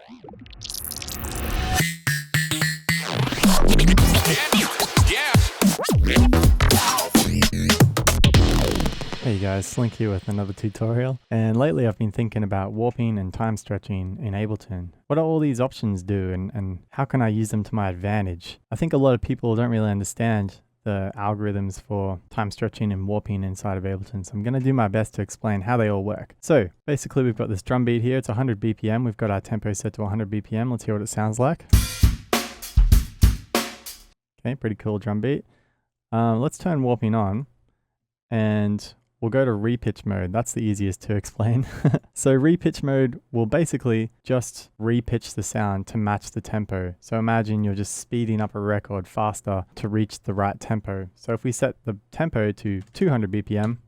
Hey guys, Slynk here with another tutorial, and lately I've been thinking about warping and time stretching in Ableton. What do all these options do, and how can I use them to my advantage? I think a lot of people don't really understand the algorithms for time stretching and warping inside of Ableton, so I'm going to do my best to explain how they all work. So basically we've got this drum beat here, it's 100 BPM, we've got our tempo set to 100 BPM, let's hear what it sounds like. Okay, pretty cool drum beat. Let's turn warping on, and we'll go to repitch mode. That's the easiest to explain. So repitch mode will basically just repitch the sound to match the tempo. So imagine you're just speeding up a record faster to reach the right tempo. So if we set the tempo to 200 BPM,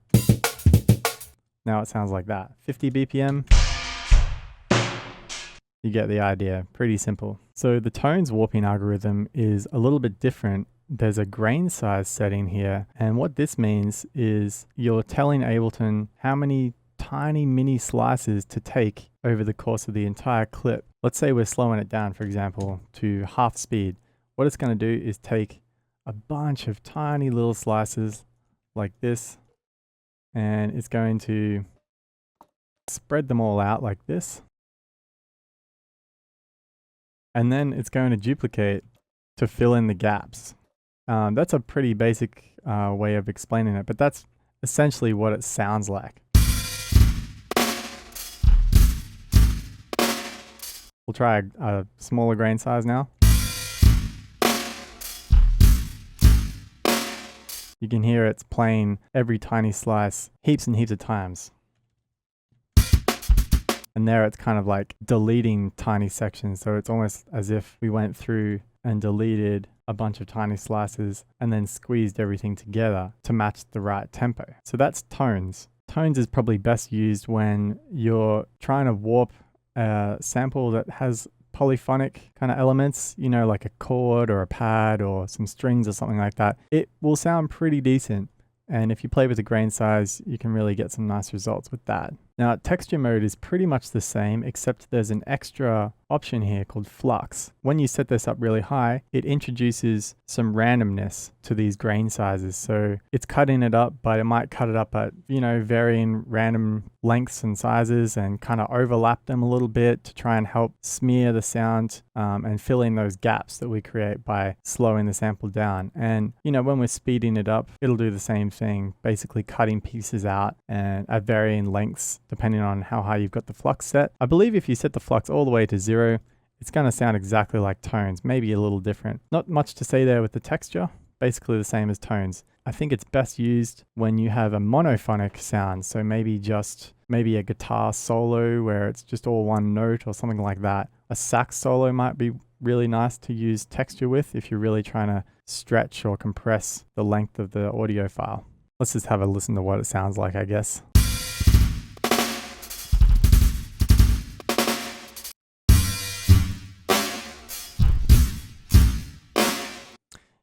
now it sounds like that. 50 BPM, you get the idea. Pretty simple. So the tones warping algorithm is a little bit different. There's a grain size setting here, and what this means is you're telling Ableton how many tiny mini slices to take over the course of the entire clip. Let's say we're slowing it down, for example, to half speed. What it's going to do is take a bunch of tiny little slices like this, and it's going to spread them all out like this, and then it's going to duplicate to fill in the gaps. That's a pretty basic way of explaining it, but that's essentially what it sounds like. We'll try a smaller grain size now. You can hear it's playing every tiny slice heaps and heaps of times. And there it's kind of like deleting tiny sections, so it's almost as if we went through and deleted a bunch of tiny slices and then squeezed everything together to match the right tempo. So that's tones. Tones is probably best used when you're trying to warp a sample that has polyphonic kind of elements, you know, like a chord or a pad or some strings or something like that. It will sound pretty decent. And if you play with the grain size, you can really get some nice results with that. Now, texture mode is pretty much the same, except there's an extra option here called flux. When you set this up really high, it introduces some randomness to these grain sizes. So it's cutting it up, but it might cut it up at, you know, varying random lengths and sizes and kind of overlap them a little bit to try and help smear the sound and fill in those gaps that we create by slowing the sample down. And, you know, when we're speeding it up, it'll do the same thing, basically cutting pieces out and at varying lengths, depending on how high you've got the flux set. I believe if you set the flux all the way to 0, it's going to sound exactly like tones, maybe a little different. Not much to say there with the texture, basically the same as tones. I think it's best used when you have a monophonic sound, so maybe a guitar solo where it's just all one note or something like that. A sax solo might be really nice to use texture with if you're really trying to stretch or compress the length of the audio file. Let's just have a listen to what it sounds like, I guess.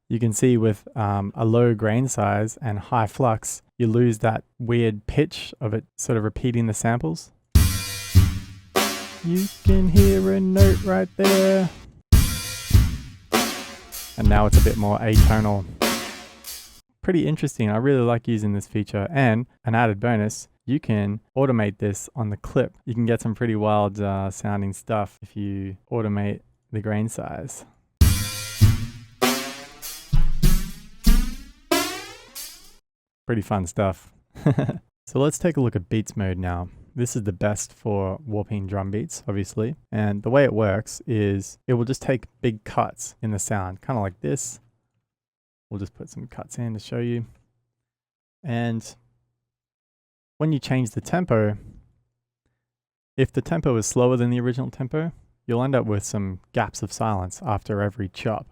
You can see with a low grain size and high flux, you lose that weird pitch of it sort of repeating the samples. You can hear a note right there. And now it's a bit more atonal. Pretty interesting. I really like using this feature. And an added bonus, you can automate this on the clip. You can get some pretty wild sounding stuff if you automate the grain size. Pretty fun stuff. So let's take a look at beats mode now. This is the best for warping drum beats, obviously. And the way it works is it will just take big cuts in the sound, kind of like this. We'll just put some cuts in to show you. And when you change the tempo, if the tempo is slower than the original tempo, you'll end up with some gaps of silence after every chop.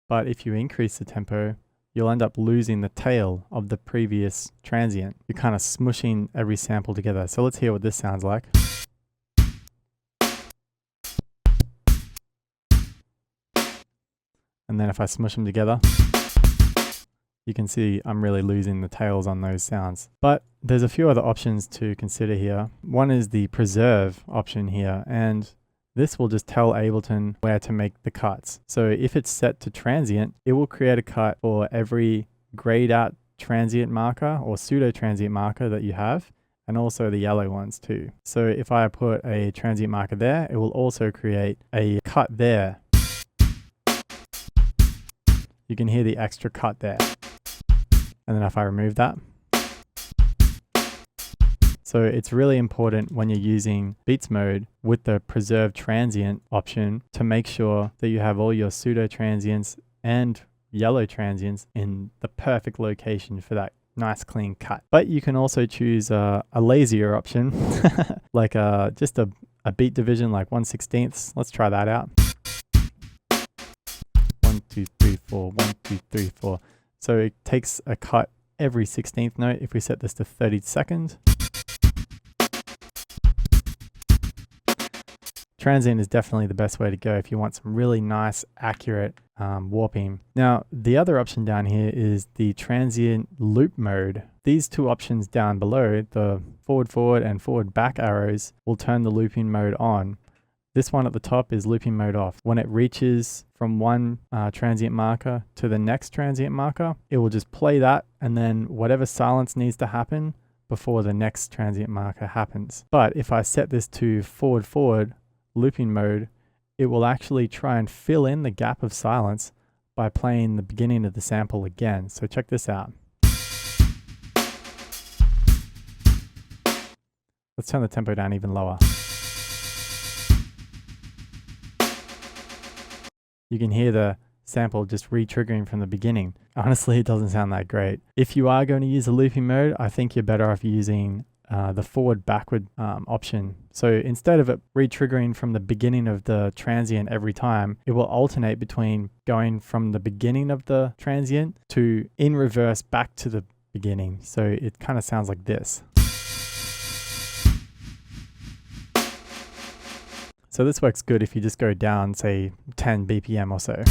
But if you increase the tempo, you'll end up losing the tail of the previous transient. You're kind of smushing every sample together. So let's hear what this sounds like. And then if I smush them together, you can see I'm really losing the tails on those sounds. But there's a few other options to consider here. One is the preserve option here, and This will just tell Ableton where to make the cuts. So if it's set to transient, it will create a cut for every grayed out transient marker or pseudo transient marker that you have, and also the yellow ones too. So if I put a transient marker there, it will also create a cut there. You can hear the extra cut there. And then if I remove that. So it's really important when you're using Beats mode with the preserve transient option to make sure that you have all your pseudo transients and yellow transients in the perfect location for that nice clean cut. But you can also choose a lazier option, like just a beat division like 1/16. Let's try that out. 1, 2, 3, 4, 1, 2, 3, 4. So it takes a cut every 16th note. If we set this to 30 seconds. Transient is definitely the best way to go if you want some really nice, accurate warping. Now, the other option down here is the transient loop mode. These two options down below, the forward and forward back arrows, will turn the looping mode on. This one at the top is looping mode off. When it reaches from one transient marker to the next transient marker, it will just play that, and then whatever silence needs to happen before the next transient marker happens. But if I set this to forward looping mode, it will actually try and fill in the gap of silence by playing the beginning of the sample again. So check this out. Let's turn the tempo down even lower. You can hear the sample just re-triggering from the beginning. Honestly, it doesn't sound that great. If you are going to use a looping mode, I think you're better off using the forward-backward option. So instead of it re-triggering from the beginning of the transient every time, it will alternate between going from the beginning of the transient to in reverse back to the beginning. So it kind of sounds like this. So this works good if you just go down, say, 10 BPM or so.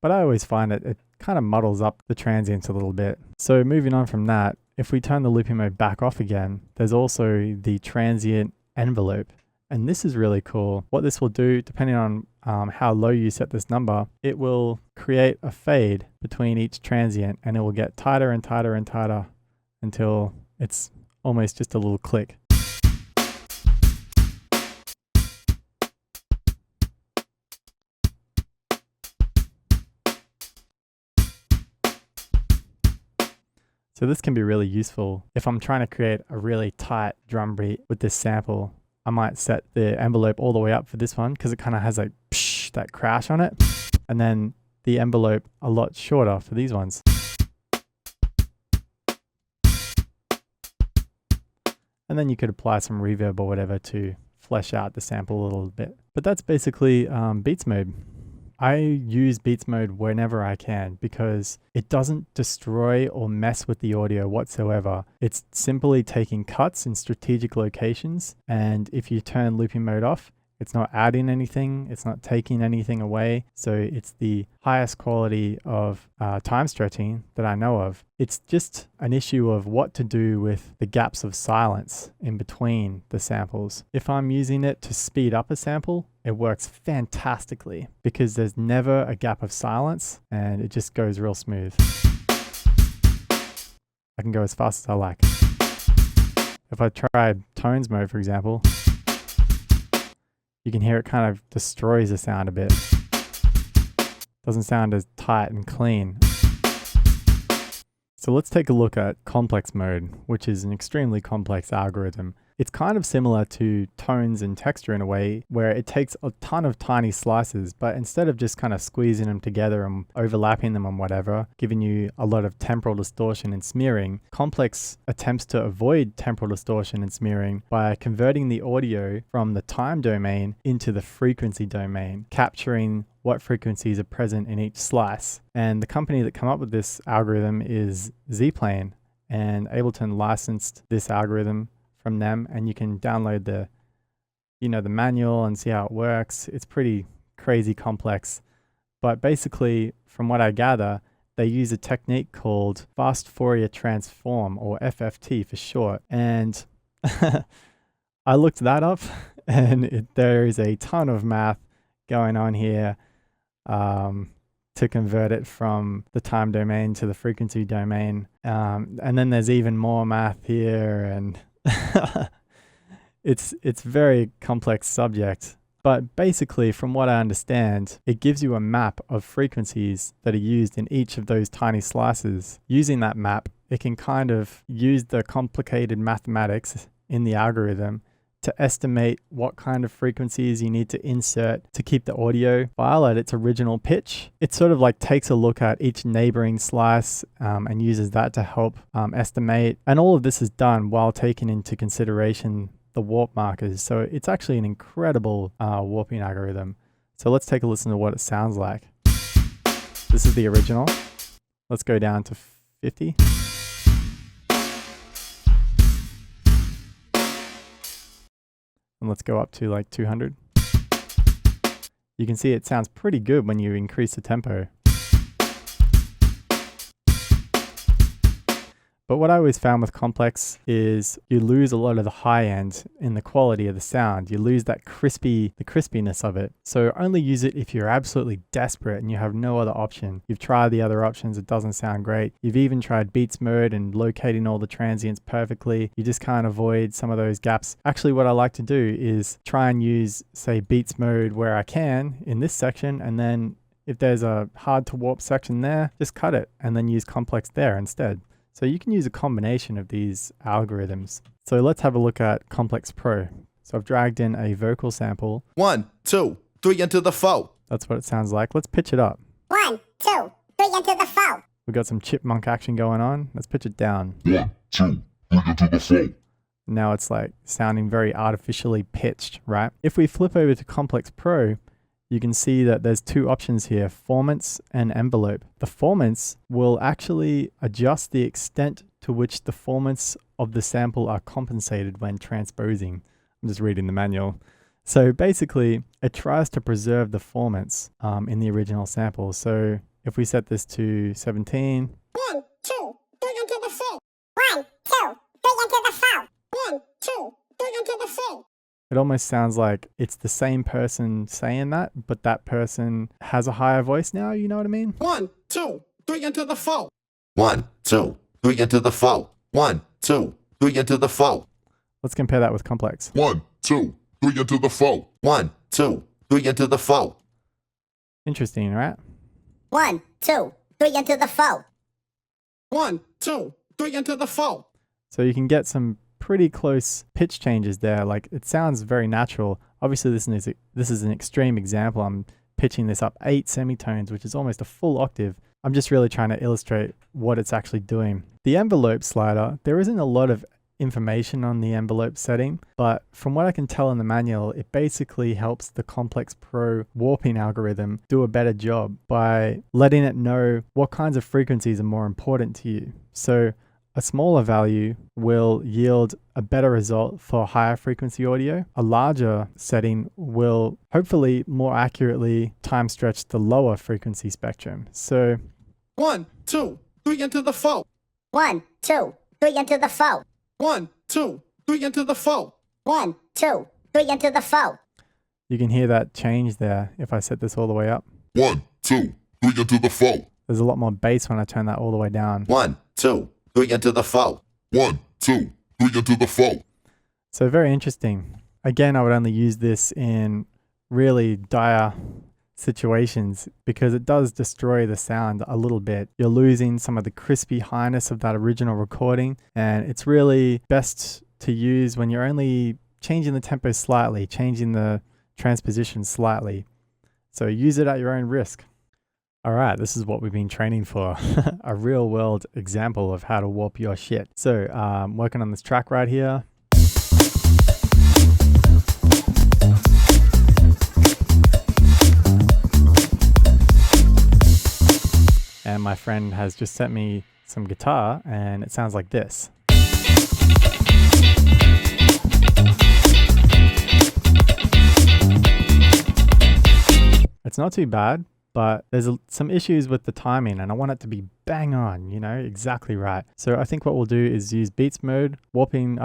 But I always find it kind of muddles up the transients a little bit. So moving on from that, if we turn the looping mode back off again, there's also the transient envelope. And this is really cool. What this will do, depending on how low you set this number, it will create a fade between each transient, and it will get tighter and tighter and tighter until it's almost just a little click. So this can be really useful if I'm trying to create a really tight drum beat with this sample. I might set the envelope all the way up for this one because it kind of has like psh, that crash on it, and then the envelope a lot shorter for these ones. And then you could apply some reverb or whatever to flesh out the sample a little bit. But that's basically Beats mode. I use Beats mode whenever I can because it doesn't destroy or mess with the audio whatsoever. It's simply taking cuts in strategic locations, and if you turn looping mode off, it's not adding anything, it's not taking anything away. So it's the highest quality of time stretching that I know of. It's just an issue of what to do with the gaps of silence in between the samples. If I'm using it to speed up a sample, it works fantastically because there's never a gap of silence and it just goes real smooth. I can go as fast as I like. If I try tones mode, for example, you can hear it kind of destroys the sound a bit. Doesn't sound as tight and clean. So let's take a look at complex mode, which is an extremely complex algorithm. It's kind of similar to tones and texture in a way where it takes a ton of tiny slices, but instead of just kind of squeezing them together and overlapping them on whatever, giving you a lot of temporal distortion and smearing, complex attempts to avoid temporal distortion and smearing by converting the audio from the time domain into the frequency domain, capturing what frequencies are present in each slice. And the company that come up with this algorithm is Z-Plane, and Ableton licensed this algorithm from them, and you can download the manual and see how it works. It's pretty crazy complex, but basically from what I gather, they use a technique called fast Fourier transform, or FFT for short. And I looked that up And there is a ton of math going on here to convert it from the time domain to the frequency domain. And then there's even more math here, and it's very complex subject. But basically, from what I understand, it gives you a map of frequencies that are used in each of those tiny slices. Using that map, it can kind of use the complicated mathematics in the algorithm to estimate what kind of frequencies you need to insert to keep the audio file at its original pitch. It sort of like takes a look at each neighboring slice and uses that to help estimate. And all of this is done while taking into consideration the warp markers. So it's actually an incredible warping algorithm. So let's take a listen to what it sounds like. This is the original. Let's go down to 50. And let's go up to like 200. You can see it sounds pretty good when you increase the tempo. But what I always found with complex is you lose a lot of the high end in the quality of the sound. You lose that the crispiness of it. So only use it if you're absolutely desperate and you have no other option. You've tried the other options, it doesn't sound great. You've even tried beats mode and locating all the transients perfectly. You just can't avoid some of those gaps. Actually, what I like to do is try and use, say, beats mode where I can in this section, and then if there's a hard to warp section there, just cut it and then use complex there instead. So you can use a combination of these algorithms. So let's have a look at Complex Pro. So I've dragged in a vocal sample. 1, 2, 3 into the 4. That's what it sounds like. Let's pitch it up. 1, 2, 3 into the 4. We've got some chipmunk action going on. Let's pitch it down. 1, 2, 3 into the 4. Now it's like sounding very artificially pitched, right? If we flip over to Complex Pro, you can see that there's two options here, formants and envelope. The formants will actually adjust the extent to which the formants of the sample are compensated when transposing. I'm just reading the manual. So basically, it tries to preserve the formants in the original sample. So if we set this to 17. 1, 2, 3 into the 4. 1, 2, 3 into the 4. 1, 2, 3 into the 4. It almost sounds like it's the same person saying that, but that person has a higher voice now, you know what I mean? 1, 2, 3 into the 4. 1, 2, 3 into the 4. 1, 2, 3 into the 4. Let's compare that with complex. 1, 2, 3 into the 4. 1, 2, 3 into the 4. Interesting, right? 1, 2, 3 into the 4. 1, 2, 3 into the 4. So you can get some pretty close pitch changes there. Like, it sounds very natural. Obviously, this is an extreme example. I'm pitching this up 8 semitones, which is almost a full octave. I'm just really trying to illustrate what it's actually doing. The envelope slider, there isn't a lot of information on the envelope setting, but from what I can tell in the manual, it basically helps the Complex Pro warping algorithm do a better job by letting it know what kinds of frequencies are more important to you. So a smaller value will yield a better result for higher frequency audio. A larger setting will hopefully more accurately time stretch the lower frequency spectrum. So 1, 2, 3 into the 4. 1, 2, 3 into the 4. 1, 2, 3 into the 4. 1, 2, 3 into the 4. you can hear that change there if I set this all the way up. 1, 2, 3 into the 4. There's a lot more bass when I turn that all the way down. 1, 2, 3 into the 4. 1, 2, 3 into the 4. So very interesting. Again, I would only use this in really dire situations because it does destroy the sound a little bit. You're losing some of the crispy highness of that original recording, and it's really best to use when you're only changing the tempo slightly, changing the transposition slightly. So use it at your own risk. All right, this is what we've been training for. A real world example of how to warp your shit. So working on this track right here. And my friend has just sent me some guitar and it sounds like this. It's not too bad. but there's some issues with the timing and I want it to be bang on, you know, exactly right. So I think what we'll do is use beats mode, looping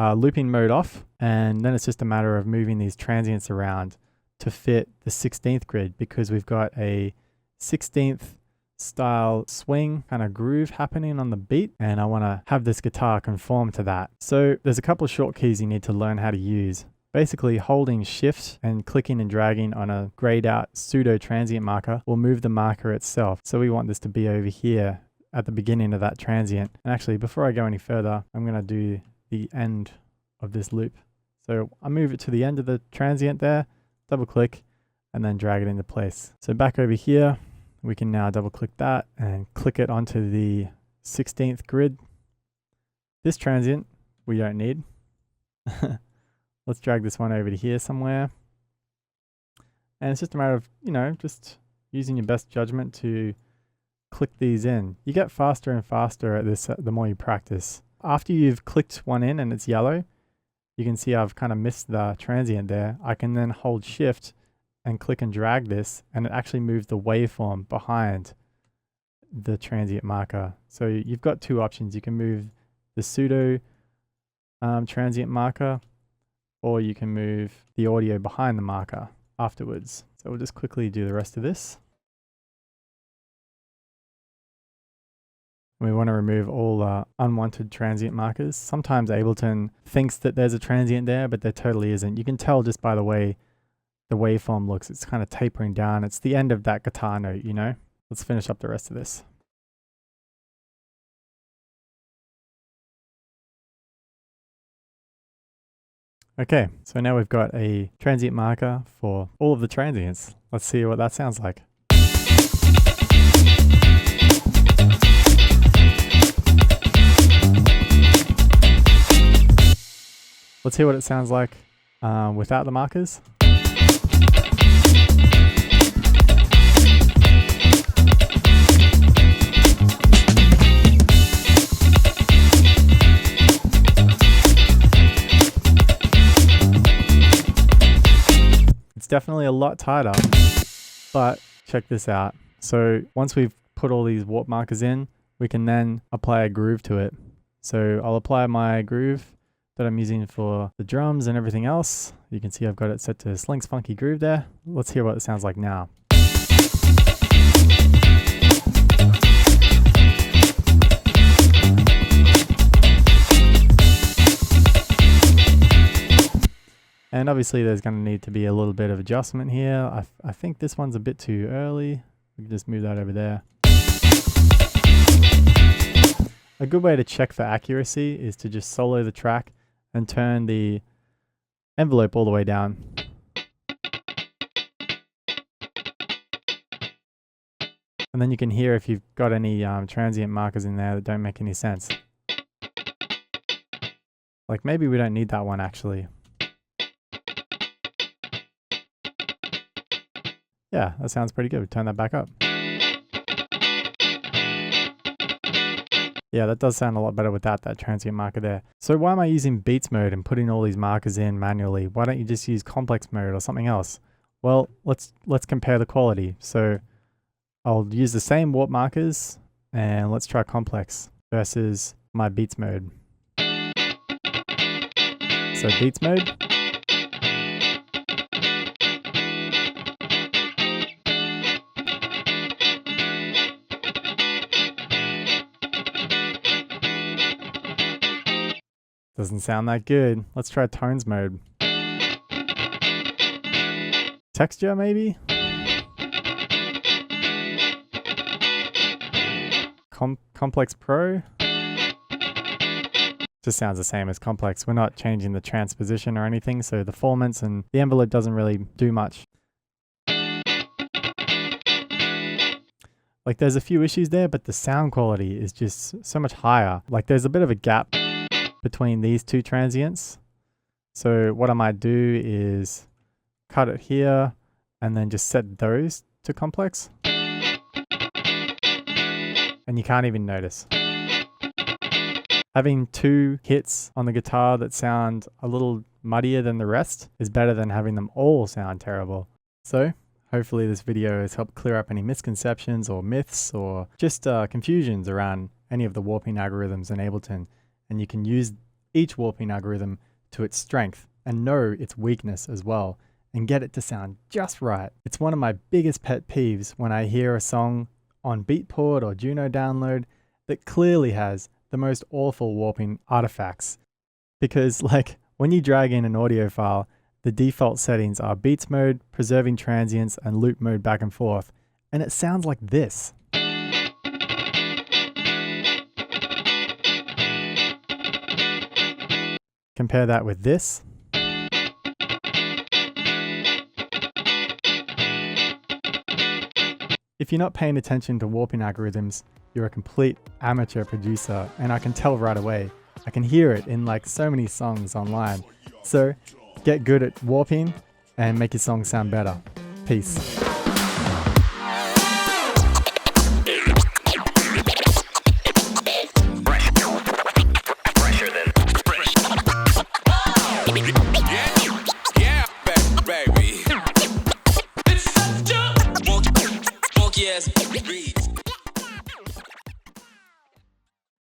mode off, and then it's just a matter of moving these transients around to fit the 16th grid, because we've got a 16th style swing kind of groove happening on the beat, and I want to have this guitar conform to that. So there's a couple of short keys you need to learn how to use. Basically, holding shift and clicking and dragging on a grayed out pseudo transient marker will move the marker itself. So we want this to be over here at the beginning of that transient. And actually, before I go any further, I'm going to do the end of this loop. So I move it to the end of the transient there, double click, and then drag it into place. So back over here, we can now double click that and click it onto the 16th grid. This transient we don't need. Let's drag this one over to here somewhere. And it's just a matter of, you know, just using your best judgment to click these in. You get faster and faster at this the more you practice. After you've clicked one in and it's yellow, you can see I've kind of missed the transient there. I can then hold shift and click and drag this, and it actually moves the waveform behind the transient marker. So you've got two options. You can move the pseudo transient marker, or you can move the audio behind the marker afterwards. So we'll just quickly do the rest of this. We want to remove all unwanted transient markers. Sometimes Ableton thinks that there's a transient there, but there totally isn't. You can tell just by the way the waveform looks. It's kind of tapering down. It's the end of that guitar note, you know? Let's finish up the rest of this. Okay, so now we've got a transient marker for all of the transients. Let's see what that sounds like. Let's hear what it sounds like without the markers. Definitely a lot tighter, but check this out. So once we've put all these warp markers in, we can then apply a groove to it. So I'll apply my groove that I'm using for the drums and everything else. You can see I've got it set to Slynk's funky groove there. Let's hear what it sounds like now. And obviously there's going to need to be a little bit of adjustment here. I think this one's a bit too early. We can just move that over there. A good way to check for accuracy is to just solo the track and turn the envelope all the way down. And then you can hear if you've got any transient markers in there that don't make any sense. Like maybe we don't need that one actually. Yeah, that sounds pretty good. Turn that back up. Yeah, that does sound a lot better without that transient marker there. So why am I using beats mode and putting all these markers in manually? Why don't you just use complex mode or something else? Well, let's compare the quality. So I'll use the same warp markers and let's try complex versus my beats mode. So beats mode. Doesn't sound that good. Let's try tones mode. Texture maybe? Complex Pro? Just sounds the same as complex. We're not changing the transposition or anything, so the formants and the envelope doesn't really do much. Like there's a few issues there, but the sound quality is just so much higher. Like there's a bit of a gap between these two transients. So what I might do is cut it here and then just set those to complex. And you can't even notice. Having two hits on the guitar that sound a little muddier than the rest is better than having them all sound terrible. So Hopefully this video has helped clear up any misconceptions or myths or just confusions around any of the warping algorithms in Ableton, and you can use each warping algorithm to its strength and know its weakness as well and get it to sound just right. It's one of my biggest pet peeves when I hear a song on Beatport or Juno Download that clearly has the most awful warping artifacts. Because like when you drag in an audio file, the default settings are beats mode, preserving transients, and loop mode back and forth, and it sounds like this. Compare that with this. If you're not paying attention to warping algorithms, you're a complete amateur producer, and I can tell right away. I can hear it in like so many songs online. So get good at warping and make your song sound better. Peace. Yes,